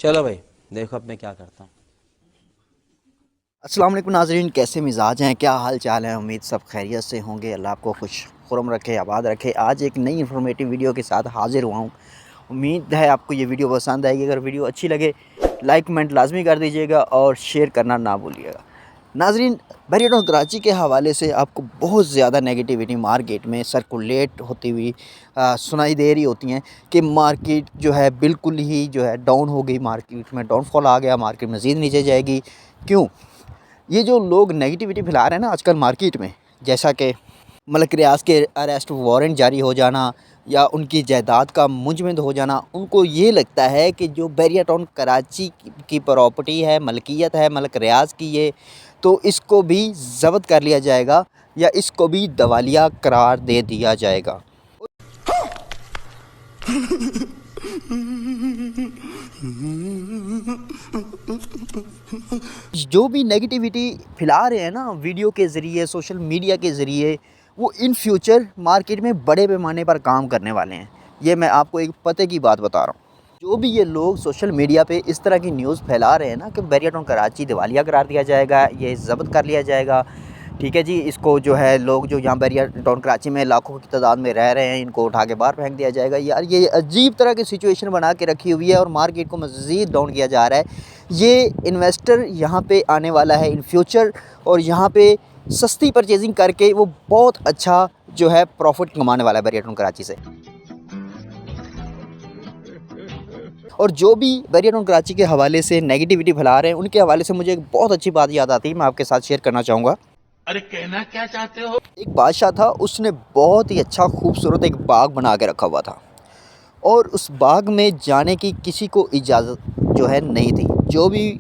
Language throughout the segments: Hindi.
चलो भाई, देखो अब मैं क्या करता हूँ। अस्सलाम वालेकुम नाज़रीन, कैसे मिजाज हैं, क्या हाल चाल है। उम्मीद सब खैरियत से होंगे। अल्लाह आपको खुश खुरम रखे, आबाद रखे। आज एक नई इन्फॉर्मेटिव वीडियो के साथ हाजिर हुआ हूँ। उम्मीद है आपको ये वीडियो पसंद आएगी। अगर वीडियो अच्छी लगे लाइक कमेंट लाजमी कर दीजिएगा और शेयर करना ना भूलिएगा। नाज़रीन, बैरियर टाउन कराची के हवाले से आपको बहुत ज़्यादा नेगेटिविटी मार्केट में सर्कुलेट होती हुई सुनाई दे रही होती हैं कि मार्केट जो है बिल्कुल ही जो है डाउन हो गई, मार्केट में डाउनफॉल आ गया, मार्केट मज़ीद नीचे जाएगी। क्यों? ये जो लोग नेगेटिविटी फैला रहे हैं ना आजकल मार्केट में, जैसा कि मलक रियाज के अरेस्ट वारंट जारी हो जाना या उनकी जायदाद का मुंजमद हो जाना, उनको ये लगता है कि जो बैरियर टाउन कराची की प्रॉपर्टी है, मलकियत है मलक रियाज की, ये तो इसको भी ज़ब्त कर लिया जाएगा या इसको भी दवालिया करार दे दिया जाएगा। जो भी नेगेटिविटी फैला रहे हैं ना वीडियो के ज़रिए, सोशल मीडिया के ज़रिए, वो इन फ्यूचर मार्केट में बड़े पैमाने पर काम करने वाले हैं। ये मैं आपको एक पते की बात बता रहा हूँ। जो भी ये लोग सोशल मीडिया पे इस तरह की न्यूज़ फैला रहे हैं ना कि बैरियर टाउन कराची दिवालिया करार दिया जाएगा, ये ज़ब्त कर लिया जाएगा, ठीक है जी, इसको जो है लोग जो यहाँ बैरियर टाउन कराची में लाखों की तादाद में रह रहे हैं, इनको उठा के बाहर फेंक दिया जाएगा। यार ये अजीब तरह की सिचुएशन बना के रखी हुई है और मार्केट को मज़ीद डाउन किया जा रहा है। ये इन्वेस्टर यहाँ पे आने वाला है इन फ्यूचर और यहाँ पे सस्ती परचेजिंग करके वो बहुत अच्छा जो है प्रॉफिट कमाने वाला है बैरियर टाउन कराची से। और जो भी बैरियर टाउन कराची के हवाले से नेगेटिविटी फैला रहे हैं, उनके हवाले से मुझे एक बहुत अच्छी बात याद आती है, मैं आपके साथ शेयर करना चाहूँगा। अरे कहना क्या चाहते हो? एक बादशाह था, उसने बहुत ही अच्छा खूबसूरत एक बाग बना के रखा हुआ था और उस बाग में जाने की किसी को इजाज़त जो है नहीं थी। जो भी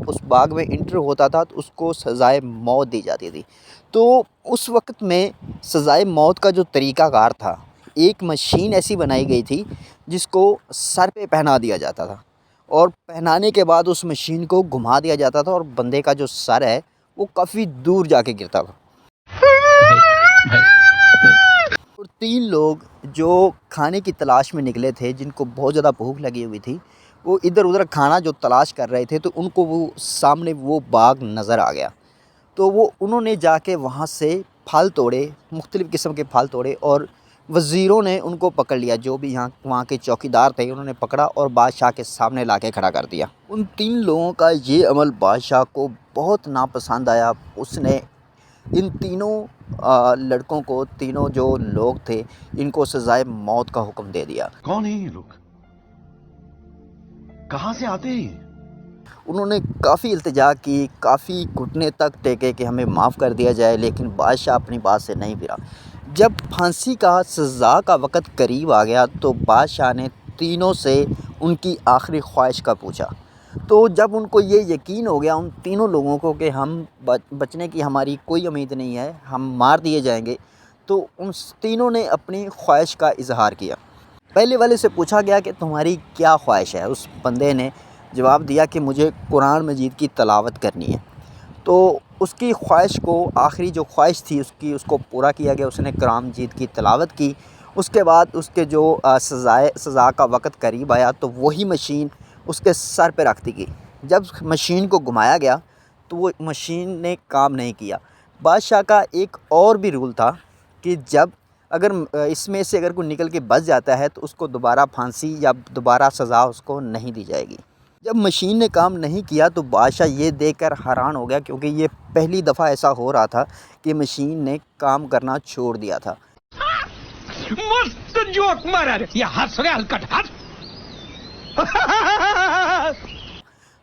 उस बाग में इंटर होता था तो उसको सज़ाए मौत दी जाती थी। तो उस वक़्त में सज़ाए मौत का जो तरीक़ाकार था, एक मशीन ऐसी बनाई गई थी जिसको सर पे पहना दिया जाता था और पहनाने के बाद उस मशीन को घुमा दिया जाता था और बंदे का जो सर है वो काफ़ी दूर जाके गिरता था। और 3 लोग जो खाने की तलाश में निकले थे, जिनको बहुत ज़्यादा भूख लगी हुई थी, वो इधर-उधर खाना जो तलाश कर रहे थे, तो उनको वो सामने वो बाग नज़र आ गया। तो वो उन्होंने जाके वहाँ से फल तोड़े, मुख्तलिफ़ किस्म के फल तोड़े और वज़ीरों ने उनको पकड़ लिया। जो भी यहाँ वहाँ के चौकीदार थे, उन्होंने पकड़ा और बादशाह के सामने लाके खड़ा कर दिया। उन 3 लोगों का ये अमल बादशाह को बहुत नापसंद आया। उसने इन तीनों लड़कों को, तीनों जो लोग थे, इनको सज़ाए मौत का हुक्म दे दिया। कौन है ये लोग? कहां से आते हैं? उन्होंने काफ़ी इल्तिजा की, काफ़ी घुटने तक टेके कि हमें माफ़ कर दिया जाए, लेकिन बादशाह अपनी बात से नहीं फिरा। जब फांसी का सज़ा का वक़्त करीब आ गया तो बादशाह ने तीनों से उनकी आखिरी ख्वाहिश का पूछा। तो जब उनको ये यकीन हो गया उन तीनों लोगों को कि हम बचने की हमारी कोई उम्मीद नहीं है, हम मार दिए जाएंगे, तो उन तीनों ने अपनी ख्वाहिश का इजहार किया। पहले वाले से पूछा गया कि तुम्हारी क्या ख्वाहिश है? उस बंदे ने जवाब दिया कि मुझे कुरान मजीद की तिलावत करनी है। तो उसकी ख्वाहिश को, आखिरी जो ख्वाहिश थी उसकी, उसको पूरा किया गया। उसने कुरान मजीद की तिलावत की। उसके बाद उसके जो सज़ा का वक़्त करीब आया तो वही मशीन उसके सर पे रख दी गई। जब मशीन को घुमाया गया तो वो मशीन ने काम नहीं किया। बादशाह का एक और भी रूल था कि जब अगर इसमें से अगर कोई निकल के बच जाता है तो उसको दोबारा फांसी या दोबारा सज़ा उसको नहीं दी जाएगी। जब मशीन ने काम नहीं किया तो बादशाह ये देखकर हैरान हो गया, क्योंकि ये पहली दफ़ा ऐसा हो रहा था कि मशीन ने काम करना छोड़ दिया था। मस्त जोक मारा रे, ये हंस रहे हलकट हंस।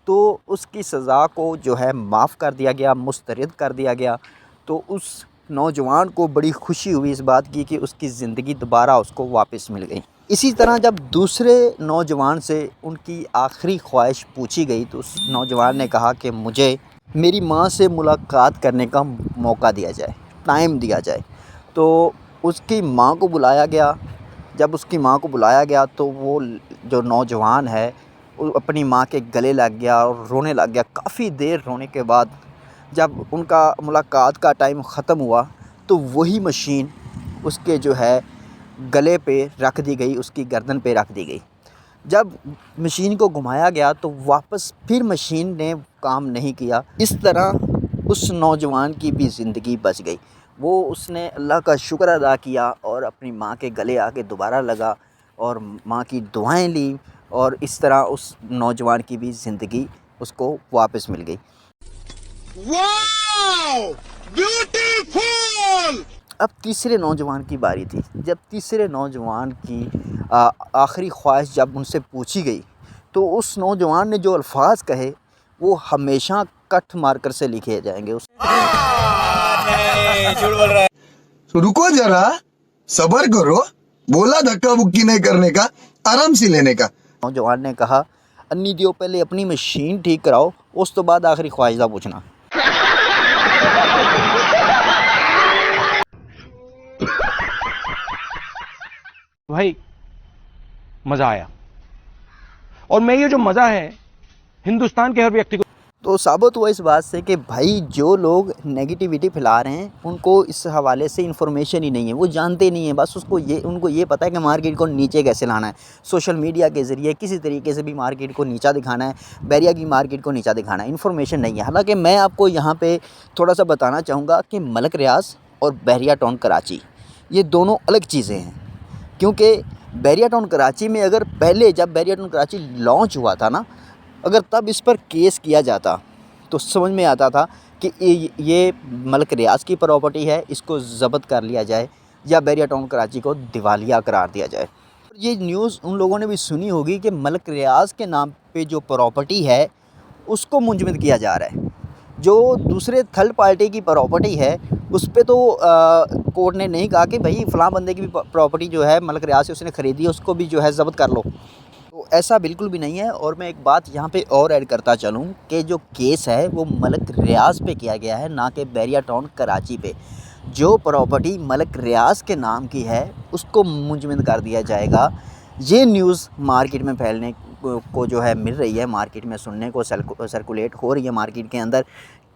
तो उसकी सज़ा को जो है माफ़ कर दिया गया, मुस्तरद कर दिया गया। तो उस नौजवान को बड़ी खुशी हुई इस बात की कि उसकी ज़िंदगी दोबारा उसको वापस मिल गई। इसी तरह जब दूसरे नौजवान से उनकी आखिरी ख्वाहिश पूछी गई तो उस नौजवान ने कहा कि मुझे मेरी माँ से मुलाकात करने का मौका दिया जाए, टाइम दिया जाए। तो उसकी माँ को बुलाया गया। जब उसकी माँ को बुलाया गया तो वो जो नौजवान है वो अपनी माँ के गले लग गया और रोने लग गया। काफ़ी देर रोने के बाद जब उनका मुलाकात का टाइम ख़त्म हुआ तो वही मशीन उसके जो है गले पे रख दी गई, उसकी गर्दन पे रख दी गई। जब मशीन को घुमाया गया तो वापस फिर मशीन ने काम नहीं किया। इस तरह उस नौजवान की भी ज़िंदगी बच गई। वो उसने अल्लाह का शुक्र अदा किया और अपनी माँ के गले आके दोबारा लगा और माँ की दुआएं ली और इस तरह उस नौजवान की भी ज़िंदगी उसको वापस मिल गई। वाओ! ब्यूटीफुल! अब तीसरे नौजवान की बारी थी। जब तीसरे नौजवान की आखिरी ख्वाहिश जब उनसे पूछी गई तो उस नौजवान ने जो अल्फाज कहे वो हमेशा कट मार्कर से लिखे जाएंगे। उस तो रुको जरा, सबर करो। बोला धक्का बुक्की नहीं करने का, आराम से लेने का। नौजवान ने कहा, अन्नी दियो पहले अपनी मशीन ठीक कराओ, उस तो बाद आखिरी ख्वाहिश दा पूछना। भाई मजा आया, और मैं ये जो मजा है हिंदुस्तान के हर व्यक्ति को। तो साबित हुआ इस बात से कि भाई जो लोग नेगेटिविटी फैला रहे हैं उनको इस हवाले से इन्फॉर्मेशन ही नहीं है, वो जानते नहीं हैं। बस उनको ये पता है कि मार्केट को नीचे कैसे लाना है, सोशल मीडिया के ज़रिए किसी तरीके से भी मार्केट को नीचा दिखाना है, बैरिया की मार्केट को नीचा दिखाना है। इन्फॉर्मेशन नहीं है। हालांकि मैं आपको यहाँ पे थोड़ा सा बताना चाहूँगा कि मलक रियाज और बैरिया टाउन कराची ये दोनों अलग चीज़ें हैं। क्योंकि बैरिया टाउन कराची में अगर पहले जब बैरिया टाउन कराची लॉन्च हुआ था ना, अगर तब इस पर केस किया जाता तो समझ में आता था कि ये मलक रियाज की प्रॉपर्टी है, इसको ज़ब्त कर लिया जाए या बैरिया टाउन कराची को दिवालिया करार दिया जाए। ये न्यूज़ उन लोगों ने भी सुनी होगी कि मलक रियाज के नाम पे जो प्रॉपर्टी है उसको मुंजमद किया जा रहा है। जो दूसरे थर्ड पार्टी की प्रॉपर्टी है उस पे तो कोर्ट ने नहीं कहा कि भाई फ़लाँ बंदे की भी प्रॉपर्टी जो है मलक रियाज से उसने ख़रीदी है, उसको भी जो है ज़ब्त कर लो। तो ऐसा बिल्कुल भी नहीं है। और मैं एक बात यहाँ पे और ऐड करता चलूँ कि जो केस है वो मलक रियाज पे किया गया है, ना कि बैरिया टाउन कराची पे। जो प्रॉपर्टी मलक रियाज के नाम की है उसको मुंजमद कर दिया जाएगा। ये न्यूज़ मार्केट में फैलने को जो है मिल रही है, मार्केट में सुनने को सर्कुलेट हो रही है मार्केट के अंदर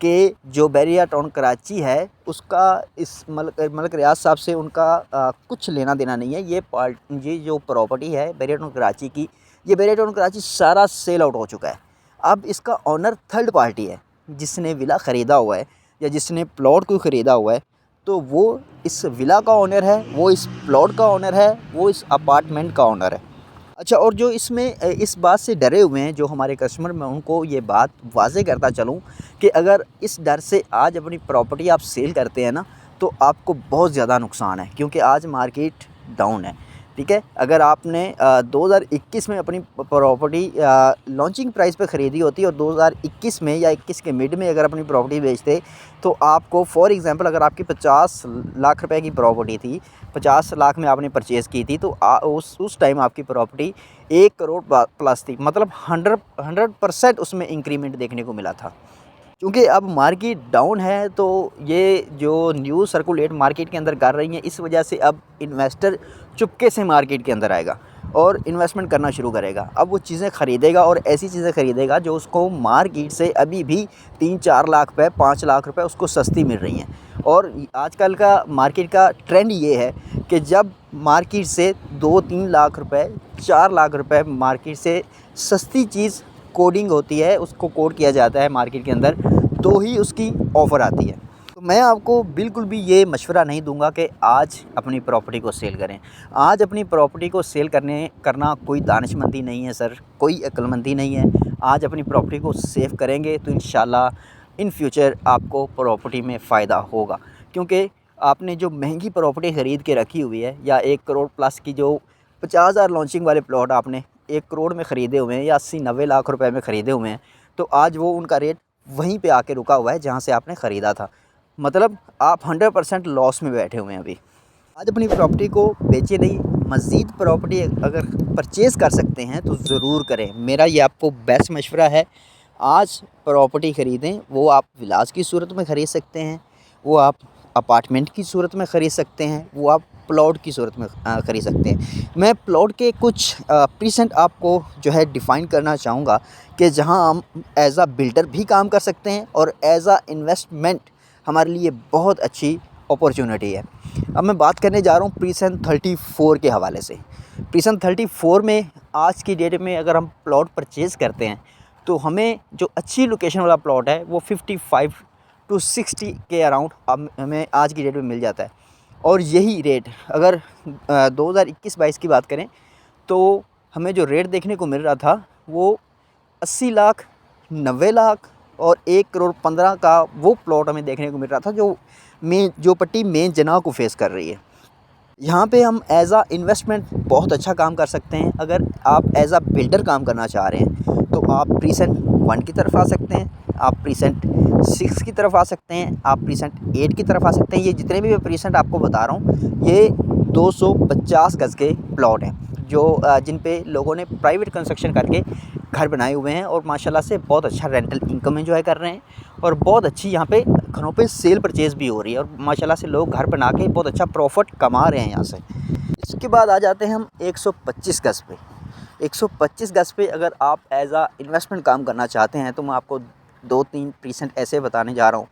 कि जो बैरिया टाउन कराची है उसका इस मलक रियाज साहब से उनका कुछ लेना देना नहीं है। ये जो प्रॉपर्टी है बैरिया टाउन कराची की, ये बैरिया टाउन कराची सारा सेल आउट हो चुका है। अब इसका ऑनर थर्ड पार्टी है, जिसने विला ख़रीदा हुआ है या जिसने प्लॉट को ख़रीदा हुआ है, तो वो इस विला का ऑनर है, वो इस प्लॉट का ऑनर है, वो इस अपार्टमेंट का ऑनर है। अच्छा, और जो इसमें इस बात से डरे हुए हैं जो हमारे कस्टमर, मैं उनको ये बात वाज़े करता चलूँ कि अगर इस डर से आज अपनी प्रॉपर्टी आप सेल करते हैं ना तो आपको बहुत ज़्यादा नुकसान है, क्योंकि आज मार्केट डाउन है। ठीक है, अगर आपने 2021 में अपनी प्रॉपर्टी लॉन्चिंग प्राइस पे ख़रीदी होती और 2021 में या 21 के मिड में अगर अपनी प्रॉपर्टी बेचते तो आपको फॉर एग्ज़ाम्पल अगर आपकी 50 लाख रुपए की प्रॉपर्टी थी, 50 लाख में आपने परचेज़ की थी, तो उस टाइम आपकी प्रॉपर्टी 1 करोड़ प्लस थी। मतलब 100% उसमें इंक्रीमेंट देखने को मिला था। क्योंकि अब मार्केट डाउन है तो ये जो न्यूज़ सर्कुलेट मार्केट के अंदर कर रही हैं, इस वजह से अब इन्वेस्टर चुपके से मार्केट के अंदर आएगा और इन्वेस्टमेंट करना शुरू करेगा। अब वो चीज़ें ख़रीदेगा और ऐसी चीज़ें ख़रीदेगा जो उसको मार्केट से अभी भी 3-4 लाख रुपए, 5 लाख रुपए उसको सस्ती मिल रही हैं। और आजकल का मार्केट का ट्रेंड ये है कि जब मार्केट से 2-3 लाख रुपए, 4 लाख रुपए मार्केट से सस्ती चीज़ कोडिंग होती है, उसको कोड किया जाता है मार्केट के अंदर, तो ही उसकी ऑफ़र आती है। तो मैं आपको बिल्कुल भी ये मशवरा नहीं दूंगा कि आज अपनी प्रॉपर्टी को सेल करें। आज अपनी प्रॉपर्टी को सेल करना कोई दानिशमंदी नहीं है सर, कोई अक्लमंदी नहीं है। आज अपनी प्रॉपर्टी को सेव करेंगे तो इंशाल्लाह इन फ्यूचर आपको प्रॉपर्टी में फ़ायदा होगा। क्योंकि आपने जो महंगी प्रॉपर्टी ख़रीद के रखी हुई है या 1 करोड़ प्लस की जो 50,000 लॉन्चिंग वाले प्लॉट आपने 1 करोड़ में ख़रीदे हुए हैं या 80-90 लाख रुपए में ख़रीदे हुए हैं, तो आज वो उनका रेट वहीं पे आके रुका हुआ है जहाँ से आपने ख़रीदा था। मतलब आप 100% लॉस में बैठे हुए हैं अभी। आज अपनी प्रॉपर्टी को बेचे नहीं, मज़ीद प्रॉपर्टी अगर परचेज़ कर सकते हैं तो ज़रूर करें। मेरा ये आपको बेस्ट मशवरा है। आज प्रॉपर्टी ख़रीदें, वो आप विलास की सूरत में ख़रीद सकते हैं, वो आप अपार्टमेंट की सूरत में ख़रीद सकते हैं, वो आप प्लॉट की सूरत में ख़रीद सकते हैं। मैं प्लॉट के कुछ परसेंट आपको जो है डिफ़ाइन करना चाहूँगा कि जहां हम एज़ आ बिल्डर भी काम कर सकते हैं और एज़ आ इन्वेस्टमेंट हमारे लिए बहुत अच्छी अपॉर्चुनिटी है। अब मैं बात करने जा रहा हूँ प्रीसन 34 के हवाले से। प्रीसन 34 में आज की डेट में अगर हम प्लॉट परचेज़ करते हैं तो हमें जो अच्छी लोकेशन वाला प्लॉट है वो 55 to 60 के अराउंड हमें आज की डेट में मिल जाता है। और यही रेट अगर 2021-22 की बात करें तो हमें जो रेट देखने को मिल रहा था वो 80 लाख, 90 लाख और 1,15 का वो प्लॉट हमें देखने को मिल रहा था जो पट्टी मेन जनाह को फेस कर रही है। यहाँ पे हम एज़ आ इन्वेस्टमेंट बहुत अच्छा काम कर सकते हैं। अगर आप एज़ आ बिल्डर काम करना चाह रहे हैं तो आप प्रीसेंट 1 की तरफ आ सकते हैं, आप प्रीसेंट 6 की तरफ आ सकते हैं, आप प्रीसेंट 8 की तरफ आ सकते हैं। ये जितने भी मैं प्रीसेंट आपको बता रहा हूँ ये 250 गज़ के प्लॉट हैं जो जिन पे लोगों ने प्राइवेट कंस्ट्रक्शन करके घर बनाए हुए हैं और माशाल्लाह से बहुत अच्छा रेंटल इनकम एंजॉय कर रहे हैं और बहुत अच्छी यहाँ पे घरों पे सेल परचेज़ भी हो रही है और माशाल्लाह से लोग घर बना के बहुत अच्छा प्रॉफिट कमा रहे हैं यहाँ से। इसके बाद आ जाते हैं हम 125 गज़ पे। 125 गज़ पे अगर आप एज़ आ इन्वेस्टमेंट काम करना चाहते हैं तो मैं आपको 2-3 प्रीसेंट ऐसे बताने जा रहा हूँ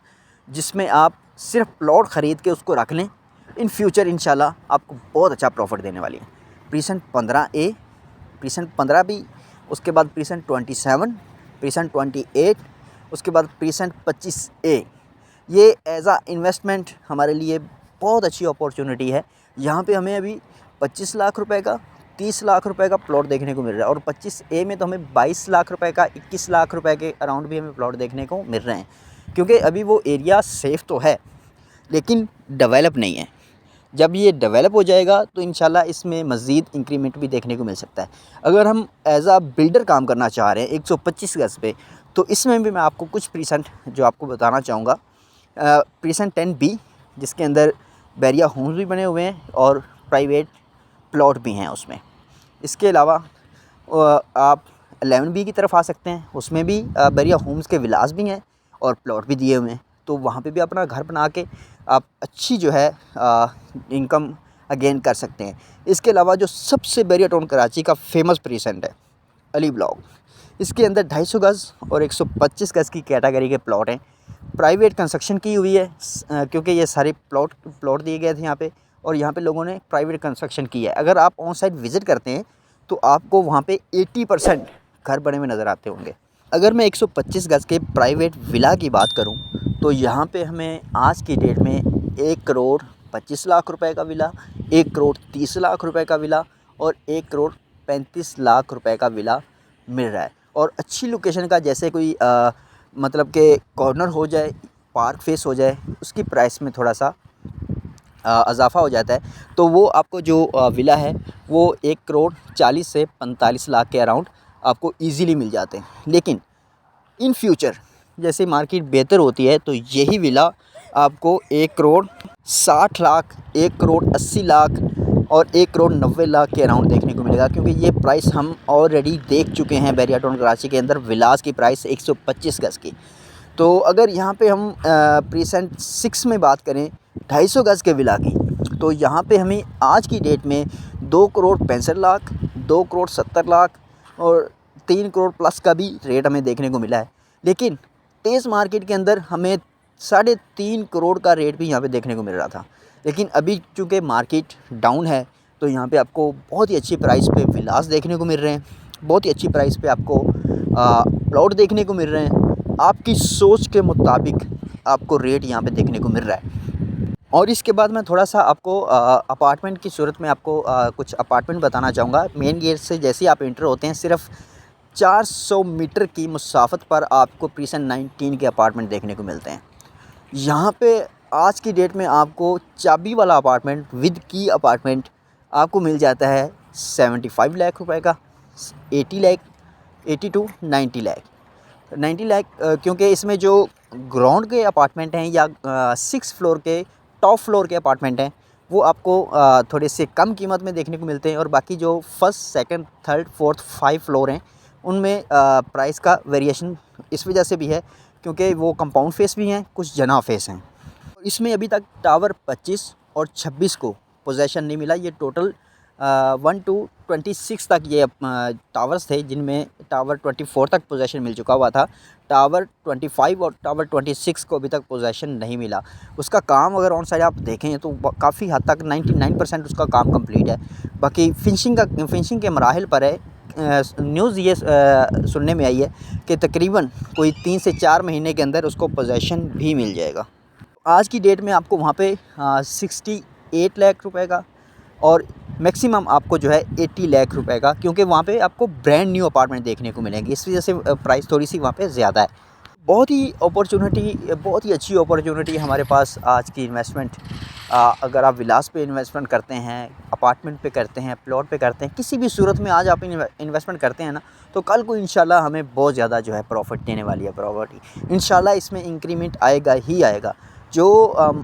जिसमें आप सिर्फ प्लॉट ख़रीद के उसको रख लें, इन फ्यूचर इंशाल्लाह आपको बहुत अच्छा प्रॉफिट देने वाली है। प्रीसेंट 15A, प्रीसेंट 15B, उसके बाद प्रीसेंट 27, प्रीसेंट 28, उसके बाद प्रीसेंट 25A। ये एज़ आ इन्वेस्टमेंट हमारे लिए बहुत अच्छी अपॉर्चुनिटी है। यहाँ पे हमें अभी 25 लाख रुपए का, 30 लाख रुपए का प्लॉट देखने को मिल रहा है और 25A में तो हमें 22 लाख रुपए का, 21 लाख रुपए के अराउंड भी हमें प्लॉट देखने को मिल रहे हैं। क्योंकि अभी वो एरिया सेफ़ तो है लेकिन डेवलप नहीं है। जब ये डेवलप हो जाएगा तो इंशाल्लाह इसमें मज़ीद इंक्रीमेंट भी देखने को मिल सकता है। अगर हम एज़ आ बिल्डर काम करना चाह रहे हैं 125 गज़ पे तो इसमें भी मैं आपको कुछ प्रीसेंट जो आपको बताना चाहूँगा। प्रीसेंट 10B जिसके अंदर बैरिया होम्स भी बने हुए हैं और प्राइवेट प्लॉट भी हैं उसमें। इसके अलावा आप 11B की तरफ आ सकते हैं, उसमें भी बैरिया होम्स के विलास भी हैं और प्लॉट भी दिए हुए हैं, तो वहाँ पे भी अपना घर बना के आप अच्छी जो है इनकम अगेन कर सकते हैं। इसके अलावा जो सबसे बैरिया टाउन कराची का फेमस प्रीसेंट है अली ब्लॉक, इसके अंदर 250 गज़ और 125 गज़ की कैटेगरी के प्लॉट हैं। प्राइवेट कंस्ट्रक्शन की हुई है क्योंकि ये सारे प्लॉट दिए गए थे यहाँ पे और यहाँ पे लोगों ने प्राइवेट कंस्ट्रक्शन की है। अगर आप ऑन साइट विज़िट करते हैं तो आपको वहाँ पे 80% घर बने हुए नज़र आते होंगे। अगर मैं 125 गज़ के प्राइवेट विला की बात करूँ तो यहाँ पे हमें आज की डेट में 1,25 लाख रुपए का विला, 1,30 लाख रुपए का विला और 1,35 लाख रुपए का विला मिल रहा है। और अच्छी लोकेशन का जैसे कोई मतलब के कॉर्नर हो जाए, पार्क फेस हो जाए, उसकी प्राइस में थोड़ा सा इजाफ़ा हो जाता है। तो वो आपको जो विला है वो 1,40 से 45 लाख के अराउंड आपको ईज़िली मिल जाते हैं। लेकिन इन फ्यूचर जैसे मार्केट बेहतर होती है तो यही विला आपको 1,60 लाख, 1,80 लाख और 1,90 लाख के अराउंड देखने को मिलेगा, क्योंकि ये प्राइस हम ऑलरेडी देख चुके हैं बैरिया टाउन कराची के अंदर विलास की प्राइस 125 गज़ की। तो अगर यहाँ पे हम प्रीसेंट 6 में बात करें 250 गज़ के विला की, तो यहाँ पे हमें आज की डेट में 2,65 लाख, 2,70 लाख और 3 करोड़ प्लस का भी रेट हमें देखने को मिला है। लेकिन तेज़ मार्केट के अंदर हमें 3.5 करोड़ का रेट भी यहाँ पे देखने को मिल रहा था। लेकिन अभी चूँकि मार्केट डाउन है तो यहाँ पे आपको बहुत ही अच्छी प्राइस पे विलास देखने को मिल रहे हैं, बहुत ही अच्छी प्राइस पे आपको प्लॉट देखने को मिल रहे हैं। आपकी सोच के मुताबिक आपको रेट यहाँ पे देखने को मिल रहा है। और इसके बाद मैं थोड़ा सा आपको अपार्टमेंट की सूरत में आपको कुछ अपार्टमेंट बताना चाहूँगा। मेन गेट से जैसे ही आप एंटर होते हैं सिर्फ 400 मीटर की मुसाफत पर आपको प्रीसेंट 19 के अपार्टमेंट देखने को मिलते हैं। यहाँ पे आज की डेट में आपको चाबी वाला अपार्टमेंट विद की अपार्टमेंट आपको मिल जाता है 75 लाख रुपए का, 80 लाख, 80 to 90 लाख, 90 लाख क्योंकि इसमें जो ग्राउंड के अपार्टमेंट हैं या 6 फ्लोर के टॉप फ्लोर के अपार्टमेंट हैं वो आपको थोड़े से कम कीमत में देखने को मिलते हैं और बाकी जो first, second, third, fourth, 5 floor हैं उनमें प्राइस का वेरिएशन इस वजह से भी है क्योंकि वो कंपाउंड फेस भी हैं, कुछ जना फेस हैं। इसमें अभी तक टावर 25 और 26 को पोजेसन नहीं मिला। ये टोटल 1 to 26 तक ये टावर्स थे, जिनमें टावर 24 तक पोजेसन मिल चुका हुआ था। टावर 25 और टावर 26 को अभी तक पोजेसन नहीं मिला। उसका काम अगर ऑन साइड आप देखें तो काफ़ी हद तक 99% उसका काम कंप्लीट है। बाकी फिनिशिंग के मराहिल पर है। न्यूज़ ये सुनने में आई है कि तकरीबन कोई 3 से 4 महीने के अंदर उसको पोजेसन भी मिल जाएगा। आज की डेट में आपको वहाँ पे 68 लाख रुपए का और मैक्सिमम आपको जो है 80 लाख रुपए का, क्योंकि वहाँ पे आपको ब्रांड न्यू अपार्टमेंट देखने को मिलेंगे, इस वजह से प्राइस थोड़ी सी वहाँ पे ज़्यादा है। बहुत ही अच्छी अपॉर्चुनिटी हमारे पास आज की इन्वेस्टमेंट। अगर आप विलास पे इन्वेस्टमेंट करते हैं, अपार्टमेंट पे करते हैं, प्लॉट पे करते हैं, किसी भी सूरत में आज आप इन्वेस्टमेंट करते हैं ना, तो कल को इंशाल्लाह हमें बहुत ज़्यादा जो है प्रॉफिट देने वाली है प्रॉपर्टी। इंशाल्लाह इसमें इंक्रीमेंट आएगा ही आएगा। जो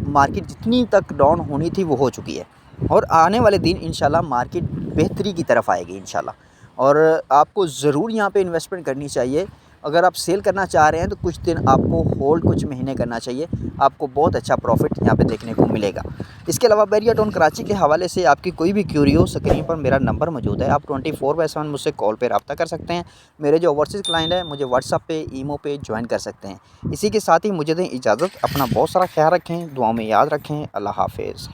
मार्केट जितनी तक डाउन होनी थी वो हो चुकी है, और आने वाले दिन इंशाल्लाह मार्केट बेहतरी की तरफ आएगी इंशाल्लाह। और आपको ज़रूर यहाँ पे इन्वेस्टमेंट करनी चाहिए। अगर आप सेल करना चाह रहे हैं तो कुछ दिन आपको होल्ड कुछ महीने करना चाहिए, आपको बहुत अच्छा प्रॉफिट यहाँ पे देखने को मिलेगा। इसके अलावा बैरिया टाउन कराची के हवाले से आपकी कोई भी क्यूरी हो, स्क्रीन पर मेरा नंबर मौजूद है, आप 24/7 मुझसे कॉल पे रब्ता कर सकते हैं। मेरे जो ओवरसीज़ क्लाइंट है मुझे व्हाट्सअप पे, ईमो पे ज्वाइन कर सकते हैं। इसी के साथ ही मुझे दें इजाज़त। अपना बहुत सारा ख्याल रखें, दुआओं में याद रखें। अल्लाह हाफिज़।